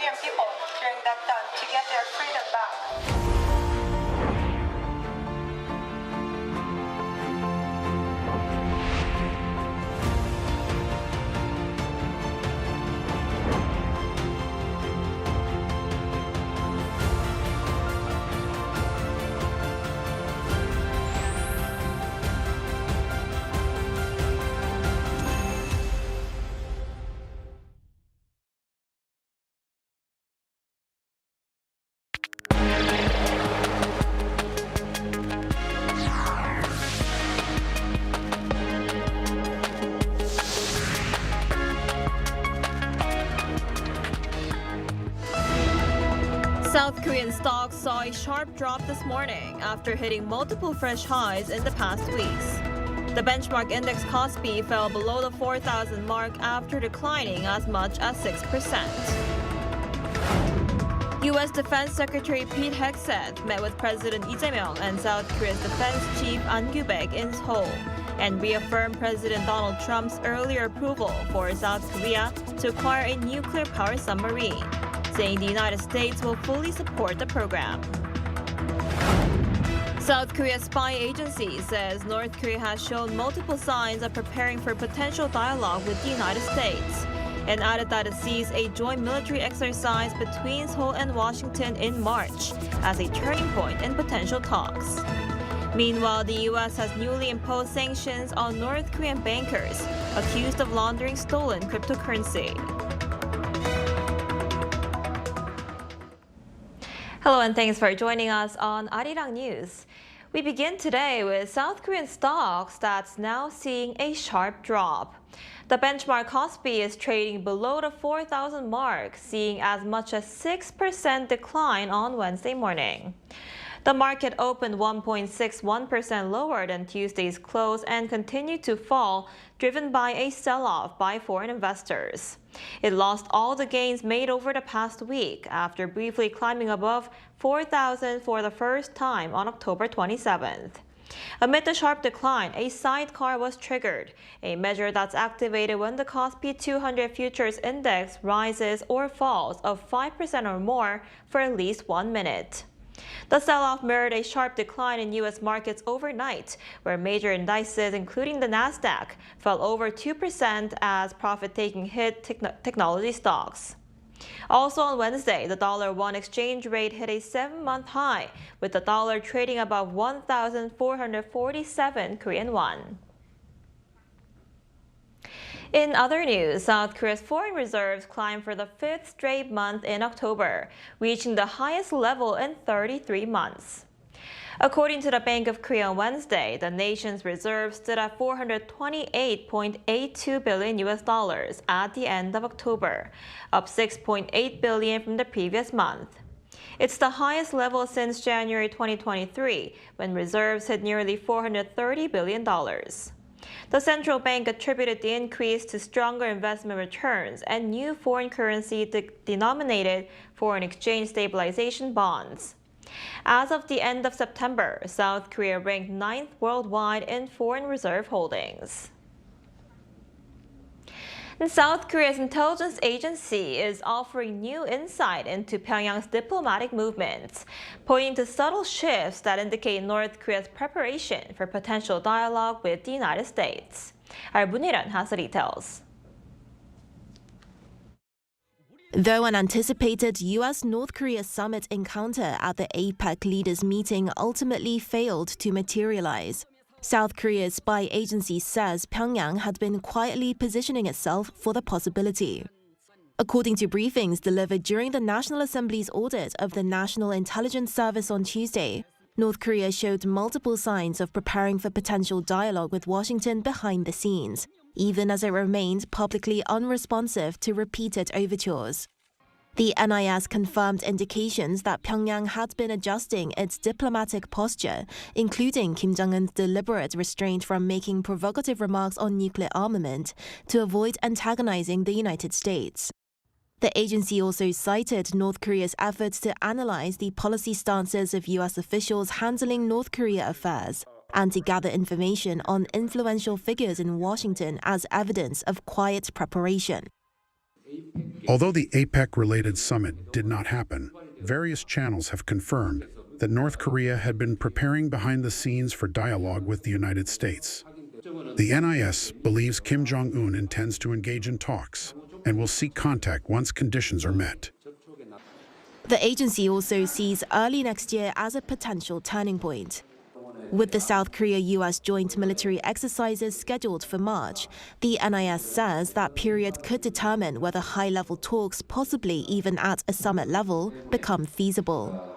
Korean people during that time to get their freedom back. South Korean stocks saw a sharp drop this morning after hitting multiple fresh highs in the past weeks. The benchmark index KOSPI fell below the 4,000 mark after declining as much as 6%. U.S. Defense Secretary Pete Hegseth met with President Lee Jae-myung and South Korea's defense chief An Kyu-baek in Seoul and reaffirmed President Donald Trump's earlier approval for South Korea to acquire a nuclear power submarine, saying the United States will fully support the program. South Korea's spy agency says North Korea has shown multiple signs of preparing for potential dialogue with the United States, and added that it sees a joint military exercise between Seoul and Washington in March as a turning point in potential talks. Meanwhile, the U.S. has newly imposed sanctions on North Korean bankers accused of laundering stolen cryptocurrency. Hello and thanks for joining us on Arirang News. We begin today with South Korean stocks that's now seeing a sharp drop. The benchmark KOSPI is trading below the 4,000 mark, seeing as much as 6% decline on Wednesday morning. The market opened 1.61% lower than Tuesday's close and continued to fall, driven by a sell-off by foreign investors. It lost all the gains made over the past week after briefly climbing above 4,000 for the first time on October 27th. Amid the sharp decline, a sidecar was triggered, a measure that's activated when the KOSPI 200 futures index rises or falls of 5% or more for at least 1 minute. The sell-off mirrored a sharp decline in U.S. markets overnight, where major indices, including the Nasdaq, fell over 2% as profit-taking hit technology stocks. Also on Wednesday, the dollar-won exchange rate hit a 7-month high, with the dollar trading above 1,447 Korean won. In other news, South Korea's foreign reserves climbed for the 5th straight month in October, reaching the highest level in 33 months. According to the Bank of Korea on Wednesday, the nation's reserves stood at $428.82 billion at the end of October, up $6.8 billion from the previous month. It's the highest level since January 2023, when reserves hit nearly $430 billion. The central bank attributed the increase to stronger investment returns and new foreign currency denominated foreign exchange stabilization bonds. As of the end of September, South Korea ranked 9th worldwide in foreign reserve holdings. And South Korea's intelligence agency is offering new insight into Pyongyang's diplomatic movements, pointing to subtle shifts that indicate North Korea's preparation for potential dialogue with the United States. Our Buniran has the details. Though an anticipated U.S.-North Korea summit encounter at the APEC leaders' meeting ultimately failed to materialize, South Korea's spy agency says Pyongyang had been quietly positioning itself for the possibility. According to briefings delivered during the National Assembly's audit of the National Intelligence Service on Tuesday, North Korea showed multiple signs of preparing for potential dialogue with Washington behind the scenes, even as it remained publicly unresponsive to repeated overtures. The NIS confirmed indications that Pyongyang had been adjusting its diplomatic posture, including Kim Jong-un's deliberate restraint from making provocative remarks on nuclear armament, to avoid antagonizing the United States. The agency also cited North Korea's efforts to analyze the policy stances of U.S. officials handling North Korea affairs and to gather information on influential figures in Washington as evidence of quiet preparation. Although the APEC-related summit did not happen, various channels have confirmed that North Korea had been preparing behind the scenes for dialogue with the United States. The NIS believes Kim Jong-un intends to engage in talks and will seek contact once conditions are met. The agency also sees early next year as a potential turning point. With the South Korea-US joint military exercises scheduled for March, the NIS says that period could determine whether high-level talks, possibly even at a summit level, become feasible.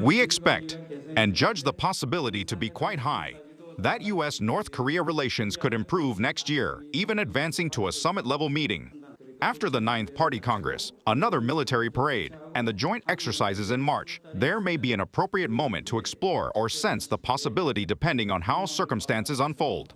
We expect and judge the possibility to be quite high that U.S.-North Korea relations could improve next year, even advancing to a summit-level meeting. After the 9th Party Congress, another military parade, and the joint exercises in March, there may be an appropriate moment to explore or sense the possibility depending on how circumstances unfold.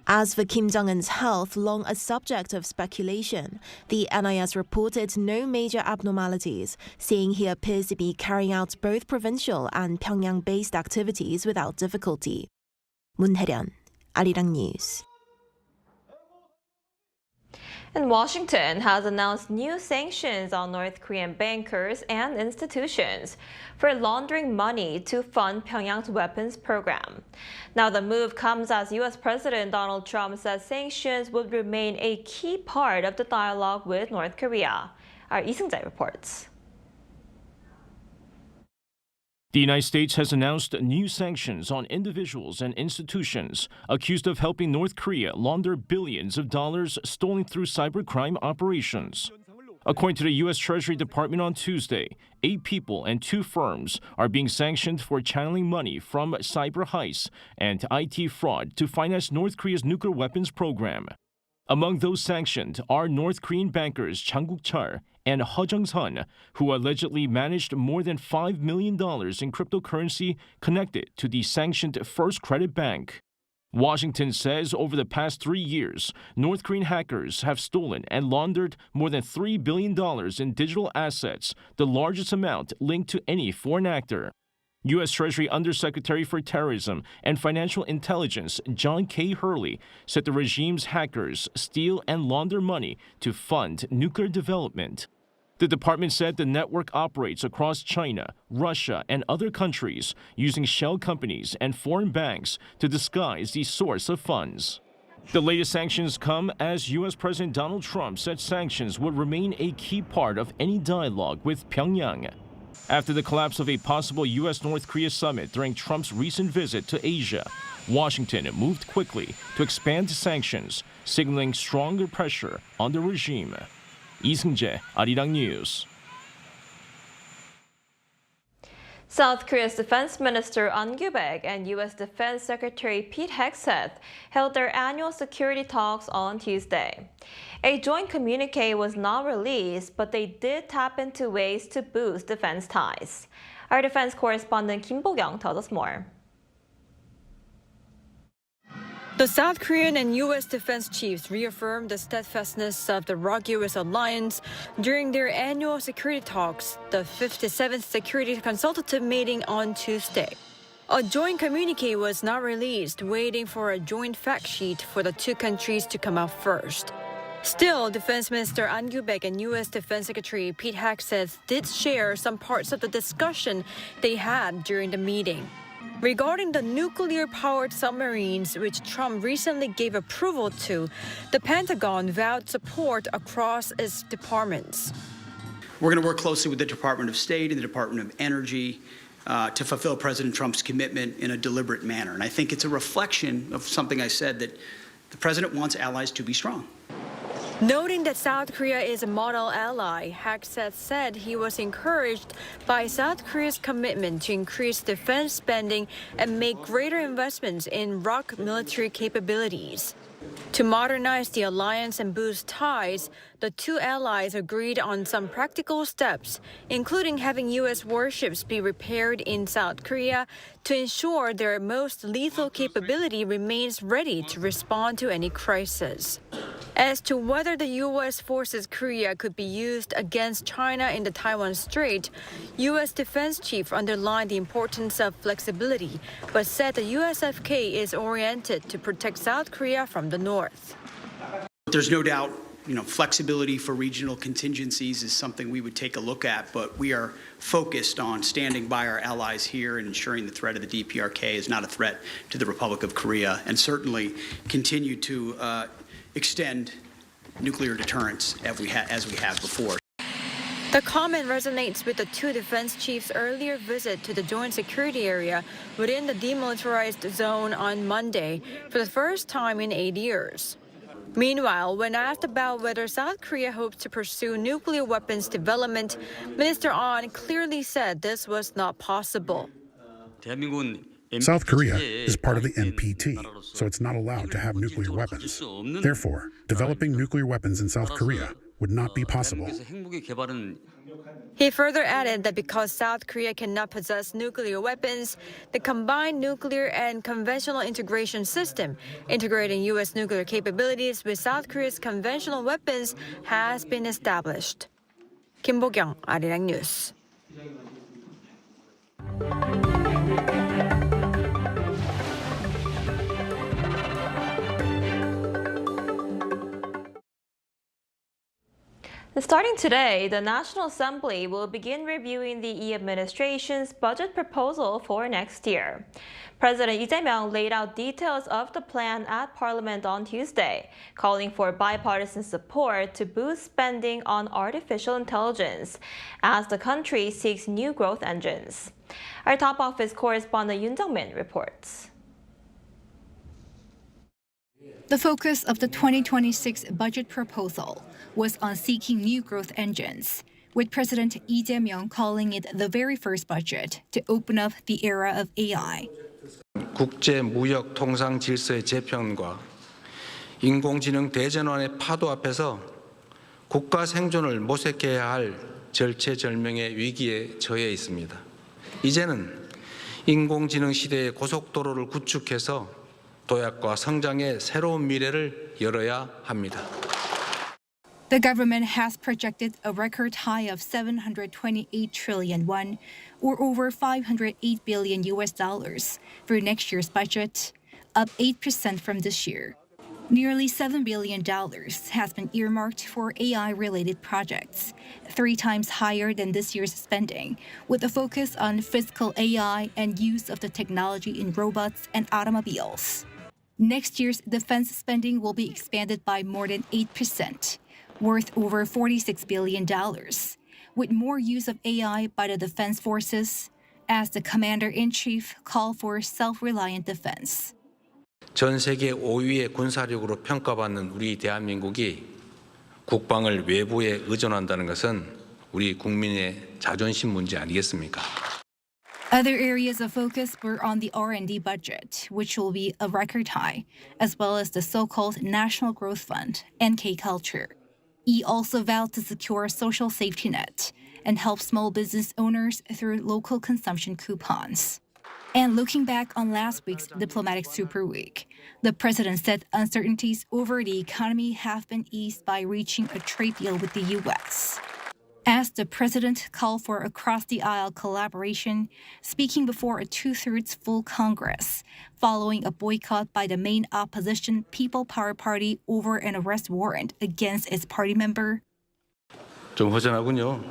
As for Kim Jong-un's health, long a subject of speculation, the NIS reported no major abnormalities, saying he appears to be carrying out both provincial and Pyongyang-based activities without difficulty. 문혜련, Arirang News. And Washington has announced new sanctions on North Korean bankers and institutions for laundering money to fund Pyongyang's weapons program. Now, the move comes as U.S. President Donald Trump says sanctions would remain a key part of the dialogue with North Korea. Our Lee Seung-jae reports. The United States has announced new sanctions on individuals and institutions accused of helping North Korea launder billions of dollars stolen through cybercrime operations. According to the U.S. Treasury Department on Tuesday, 8 people and 2 firms are being sanctioned for channeling money from cyber heists and IT fraud to finance North Korea's nuclear weapons program. Among those sanctioned are North Korean bankers Chang Guk-chul and Heo Jung-sun, who allegedly managed more than $5 million in cryptocurrency connected to the sanctioned First Credit Bank. Washington says over the past 3 years, North Korean hackers have stolen and laundered more than $3 billion in digital assets, the largest amount linked to any foreign actor. U.S. Treasury Undersecretary for Terrorism and Financial Intelligence John K. Hurley said the regime's hackers steal and launder money to fund nuclear development. The department said the network operates across China, Russia, and other countries using shell companies and foreign banks to disguise the source of funds. The latest sanctions come as U.S. President Donald Trump said sanctions would remain a key part of any dialogue with Pyongyang. After the collapse of a possible U.S.-North Korea summit during Trump's recent visit to Asia, Washington moved quickly to expand sanctions, signaling stronger pressure on the regime. Lee Seung-jae, Arirang News. South Korea's Defense Minister An Gyu-baek and U.S. Defense Secretary Pete Hegseth held their annual security talks on Tuesday. A joint communique was not released, but they did tap into ways to boost defense ties. Our defense correspondent Kim Bo-kyung tells us more. The South Korean and U.S. defense chiefs reaffirmed the steadfastness of the ROK-US alliance during their annual security talks, the 57th Security Consultative meeting on Tuesday. A joint communique was not released, waiting for a joint fact sheet for the 2 countries to come out first. Still, Defense Minister An Gyu-baek and U.S. Defense Secretary Pete Hegseth did share some parts of the discussion they had during the meeting. Regarding the nuclear-powered submarines, which Trump recently gave approval to, the Pentagon vowed support across its departments. We're going to work closely with the Department of State and the Department of Energy to fulfill President Trump's commitment in a deliberate manner. And I think it's a reflection of something I said, that the president wants allies to be strong. Noting that South Korea is a model ally, Hegseth said he was encouraged by South Korea's commitment to increase defense spending and make greater investments in ROK military capabilities. To modernize the alliance and boost ties, the 2 allies agreed on some practical steps, including having U.S. warships be repaired in South Korea to ensure their most lethal capability remains ready to respond to any crisis. As to whether the U.S. forces Korea could be used against China in the Taiwan Strait, U.S. Defense Chief underlined the importance of flexibility, but said the USFK is oriented to protect South Korea from the north. There's no doubt flexibility for regional contingencies is something we would take a look at, but we are focused on standing by our allies here and ensuring the threat of the DPRK is not a threat to the Republic of Korea, and certainly continue to extend nuclear deterrence as we have before. The comment resonates with the two defense chiefs' earlier visit to the joint security area within the demilitarized zone on Monday for the first time in 8 years. Meanwhile, when asked about whether South Korea hopes to pursue nuclear weapons development, Minister Ahn clearly said this was not possible. South Korea is part of the NPT, so it's not allowed to have nuclear weapons. Therefore, developing nuclear weapons in South Korea would not be possible. He further added that because South Korea cannot possess nuclear weapons, the combined nuclear and conventional integration system, integrating U.S. nuclear capabilities with South Korea's conventional weapons, has been established. Kim Bo-kyung, Arirang News. Starting today, the National Assembly will begin reviewing the Lee administration's budget proposal for next year. President Lee Jae-myung laid out details of the plan at Parliament on Tuesday, calling for bipartisan support to boost spending on artificial intelligence as the country seeks new growth engines. Our top office correspondent Yoon Jung-min reports. The focus of the 2026 budget proposal was on seeking new growth engines, with President Lee Jae-myung calling it the very first budget to open up the era of AI. 국제 무역 통상 질서의 재편과 인공지능 대전환의 파도 앞에서 국가 생존을 모색해야 할 절체절명의 위기에 처해 있습니다. 이제는 인공지능 시대의 고속도로를 구축해서 도약과 성장의 새로운 미래를 열어야 합니다. The government has projected a record high of 728 trillion won, or over $508 billion for next year's budget, up 8% from this year. Nearly $7 billion has been earmarked for AI-related projects, 3 times higher than this year's spending, with a focus on physical AI and use of the technology in robots and automobiles. Next year's defense spending will be expanded by more than 8%, worth over $46 billion, with more use of AI by the defense forces, as the commander-in-chief called for self-reliant defense. 전 세계 5위의 군사력으로 평가받는 우리 대한민국이 국방을 외부에 의존한다는 것은 우리 국민의 자존심 문제 아니겠습니까? Other areas of focus were on the R&D budget, which will be a record high, as well as the so-called National Growth Fund, NK Culture. He also vowed to secure a social safety net and help small business owners through local consumption coupons. And looking back on last week's diplomatic super week, the president said uncertainties over the economy have been eased by reaching a trade deal with the U.S. As the president called for across-the-aisle collaboration, speaking before a 2/3 full Congress, following a boycott by the main opposition People Power Party over an arrest warrant against its party member. 좀 허전하군요.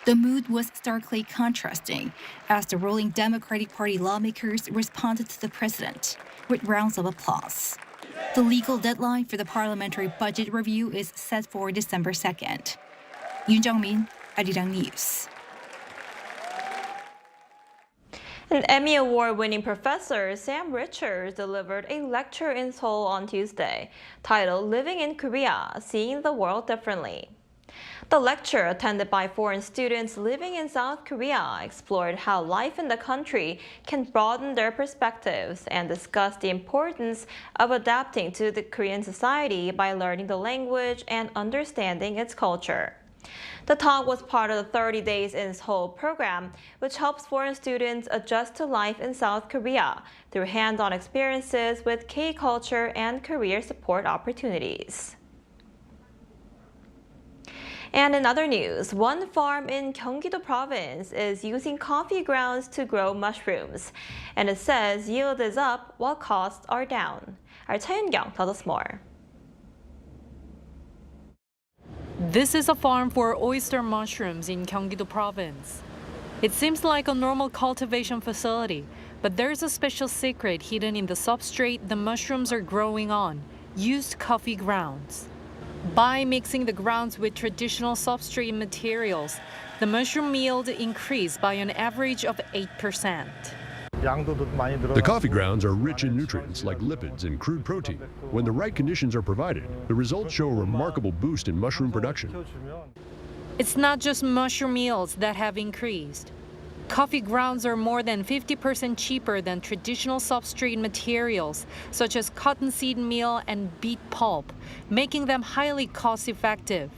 The mood was starkly contrasting as the ruling Democratic Party lawmakers responded to the president with rounds of applause. The legal deadline for the parliamentary budget review is set for December 2nd. Yoon Jung-min, Arirang News. An Emmy Award-winning professor, Sam Richards, delivered a lecture in Seoul on Tuesday, titled Living in Korea, Seeing the World Differently. The lecture, attended by foreign students living in South Korea, explored how life in the country can broaden their perspectives and discussed the importance of adapting to the Korean society by learning the language and understanding its culture. The talk was part of the 30 Days in Seoul program, which helps foreign students adjust to life in South Korea through hands-on experiences with K-culture and career support opportunities. And in other news, one farm in Gyeonggi-do province is using coffee grounds to grow mushrooms, and it says yield is up while costs are down. Our Cha Eun-kyung tells us more. This is a farm for oyster mushrooms in Gyeonggi-do province. It seems like a normal cultivation facility, but there's a special secret hidden in the substrate the mushrooms are growing on, used coffee grounds. By mixing the grounds with traditional substrate materials, the mushroom yield increased by an average of 8%. The coffee grounds are rich in nutrients like lipids and crude protein. When the right conditions are provided, the results show a remarkable boost in mushroom production. It's not just mushroom yields that have increased. Coffee grounds are more than 50% cheaper than traditional substrate materials, such as cottonseed meal and beet pulp, making them highly cost-effective.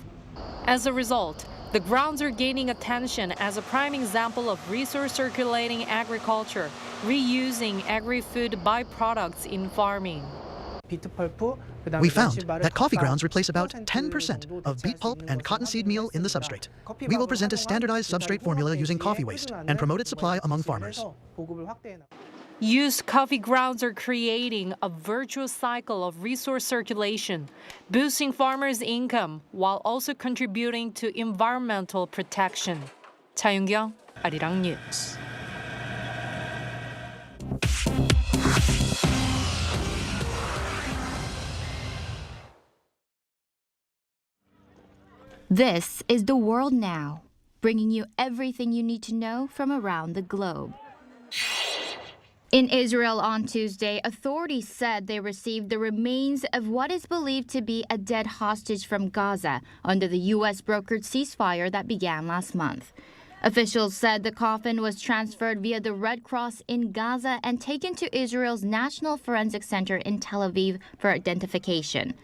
As a result, the grounds are gaining attention as a prime example of resource-circulating agriculture, reusing agri-food byproducts in farming. We found that coffee grounds replace about 10% of beet pulp and cottonseed meal in the substrate. We will present a standardized substrate formula using coffee waste and promote its supply among farmers. Used coffee grounds are creating a virtuous cycle of resource circulation, boosting farmers' income while also contributing to environmental protection. 차윤경, Arirang News. This is The World Now, bringing you everything you need to know from around the globe. In Israel on Tuesday, authorities said they received the remains of what is believed to be a dead hostage from Gaza under the U.S.-brokered ceasefire that began last month. Officials said the coffin was transferred via the Red Cross in Gaza and taken to Israel's National Forensic Center in Tel Aviv for identification.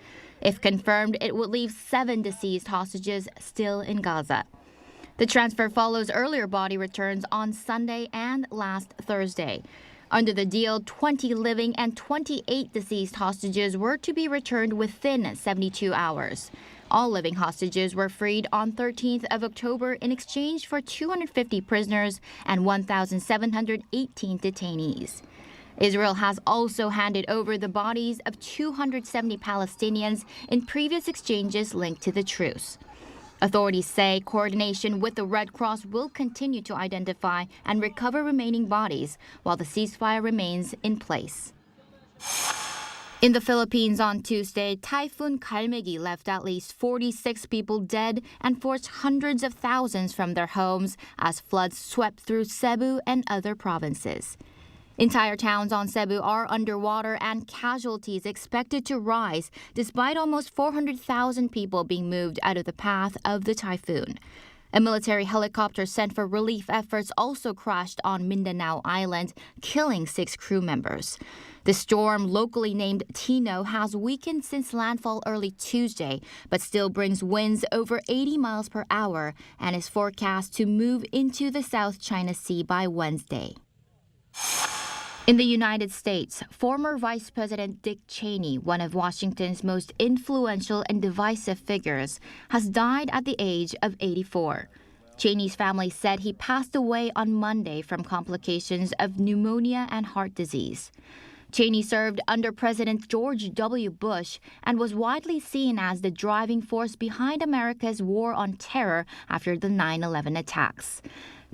If confirmed, it would leave 7 deceased hostages still in Gaza. The transfer follows earlier body returns on Sunday and last Thursday. Under the deal, 20 living and 28 deceased hostages were to be returned within 72 hours. All living hostages were freed on 13th of October in exchange for 250 prisoners and 1,718 detainees. Israel has also handed over the bodies of 270 Palestinians in previous exchanges linked to the truce. Authorities say coordination with the Red Cross will continue to identify and recover remaining bodies while the ceasefire remains in place. In the Philippines on Tuesday, Typhoon Kalmegi left at least 46 people dead and forced hundreds of thousands from their homes as floods swept through Cebu and other provinces. Entire towns on Cebu are underwater and casualties expected to rise despite almost 400,000 people being moved out of the path of the typhoon. A military helicopter sent for relief efforts also crashed on Mindanao Island, killing 6 crew members. The storm, locally named Tino, has weakened since landfall early Tuesday, but still brings winds over 80 miles per hour and is forecast to move into the South China Sea by Wednesday. In the United States, former Vice President Dick Cheney, one of Washington's most influential and divisive figures, has died at the age of 84. Cheney's family said he passed away on Monday from complications of pneumonia and heart disease. Cheney served under President George W. Bush and was widely seen as the driving force behind America's war on terror after the 9/11 attacks.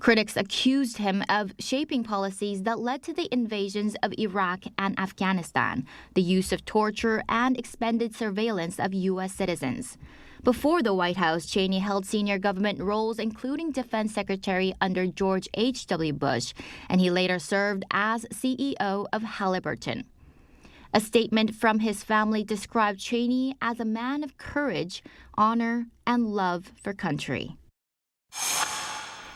Critics accused him of shaping policies that led to the invasions of Iraq and Afghanistan, the use of torture, and expanded surveillance of U.S. citizens. Before the White House, Cheney held senior government roles, including Defense Secretary under George H.W. Bush, and he later served as CEO of Halliburton. A statement from his family described Cheney as a man of courage, honor, and love for country.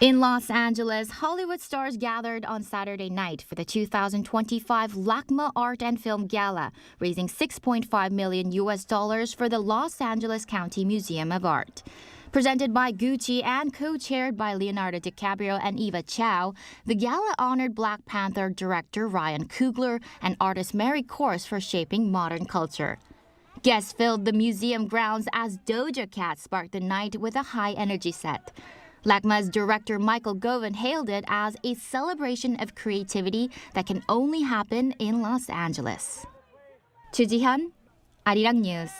In Los Angeles, Hollywood stars gathered on Saturday night for the 2025 LACMA Art and Film Gala, raising $6.5 million for the Los Angeles County Museum of Art. Presented by Gucci and co-chaired by Leonardo DiCaprio and Eva Chow, the gala honored Black Panther director Ryan Coogler and artist Mary Corse for shaping modern culture. Guests filled the museum grounds as Doja Cat sparked the night with a high-energy set. LACMA's director Michael Govan hailed it as a celebration of creativity that can only happen in Los Angeles. Chu Ji-hyun, Arirang News.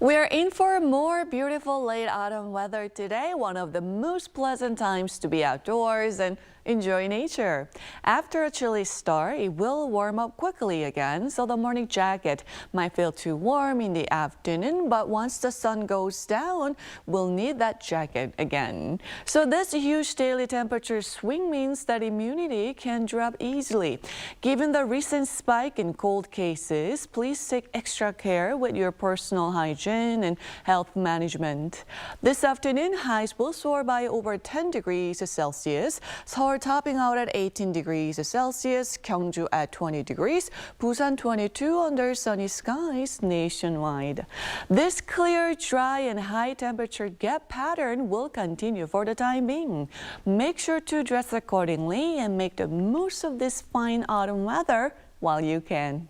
We're in for more beautiful late autumn weather today, one of the most pleasant times to be outdoors and enjoy nature. After a chilly start, it will warm up quickly again, so the morning jacket might feel too warm in the afternoon, but once the sun goes down, we'll need that jacket again. So this huge daily temperature swing means that immunity can drop easily. Given the recent spike in cold cases, please take extra care with your personal hygiene and health management. This afternoon, highs will soar by over 10 degrees Celsius. Seoul topping out at 18 degrees Celsius, Gyeongju at 20 degrees, Busan 22 under sunny skies nationwide. This clear, dry, and high temperature gap pattern will continue for the time being. Make sure to dress accordingly and make the most of this fine autumn weather while you can.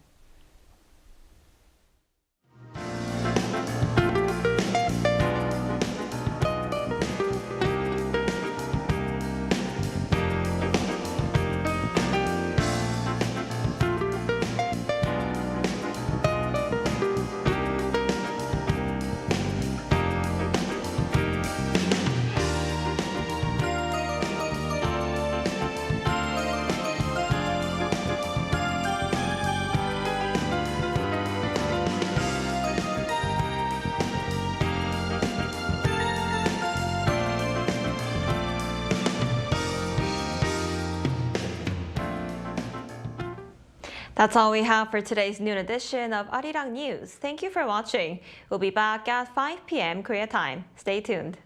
That's all we have for today's noon edition of Arirang News. Thank you for watching. We'll be back at 5 p.m. Korea time. Stay tuned.